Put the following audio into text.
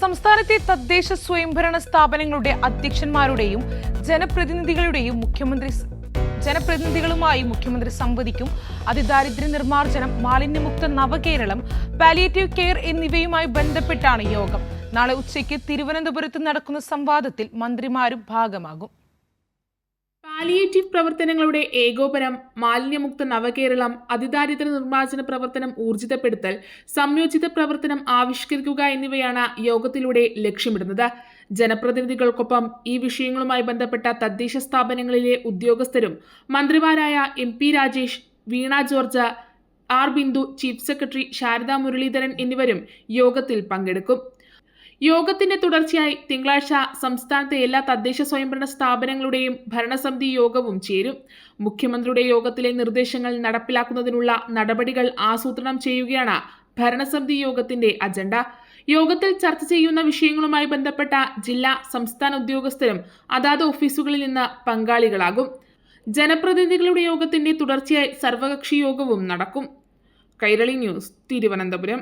സംസ്ഥാനത്തെ തദ്ദേശ സ്വയംഭരണ സ്ഥാപനങ്ങളുടെ അധ്യക്ഷന്മാരുടെയും ജനപ്രതിനിധികളുമായി മുഖ്യമന്ത്രി സംവദിക്കും. അതിദാരിദ്ര്യ നിർമ്മാർജ്ജനം, മാലിന്യമുക്ത നവകേരളം, പാലിയേറ്റീവ് കെയർ എന്നിവയുമായി ബന്ധപ്പെട്ടാണ് യോഗം. നാളെ ഉച്ചയ്ക്ക് തിരുവനന്തപുരത്ത് നടക്കുന്ന സംവാദത്തിൽ മന്ത്രിമാരും ഭാഗമാകും. പാലിയേറ്റീവ് പ്രവർത്തനങ്ങളുടെ ഏകോപനം, മാലിന്യമുക്ത നവകേരളം, അതിദാരിദ്ര്യ നിർമ്മാർജ്ജന പ്രവർത്തനം ഊർജിതപ്പെടുത്തൽ, സംയോജിത പ്രവർത്തനം ആവിഷ്കരിക്കുക എന്നിവയാണ് യോഗത്തിലൂടെ ലക്ഷ്യമിടുന്നത്. ജനപ്രതിനിധികൾക്കൊപ്പം ഈ വിഷയങ്ങളുമായി ബന്ധപ്പെട്ട തദ്ദേശ സ്ഥാപനങ്ങളിലെ ഉദ്യോഗസ്ഥരും മന്ത്രിമാരായ MP Rajesh, Veena George, R Bindu, chief secretary Sharada Muraleedharan എന്നിവരും യോഗത്തിൽ പങ്കെടുക്കും. യോഗത്തിന്റെ തുടർച്ചയായി തിങ്കളാഴ്ച സംസ്ഥാനത്തെ എല്ലാ തദ്ദേശ സ്വയംഭരണ സ്ഥാപനങ്ങളുടെയും ഭരണസമിതി യോഗവും ചേരും. മുഖ്യമന്ത്രിയുടെ യോഗത്തിലെ നിർദ്ദേശങ്ങൾ നടപ്പിലാക്കുന്നതിനുള്ള നടപടികൾ ആസൂത്രണം ചെയ്യുകയാണ് ഭരണസമിതി യോഗത്തിന്റെ അജണ്ട. യോഗത്തിൽ ചർച്ച ചെയ്യുന്ന വിഷയങ്ങളുമായി ബന്ധപ്പെട്ട ജില്ലാ, സംസ്ഥാന ഉദ്യോഗസ്ഥരും അതാത് ഓഫീസുകളിൽ നിന്ന് പങ്കാളികളാകും. ജനപ്രതിനിധികളുടെ യോഗത്തിന്റെ തുടർച്ചയായി സർവകക്ഷി യോഗവും നടക്കും. കൈരളി ന്യൂസ്, തിരുവനന്തപുരം.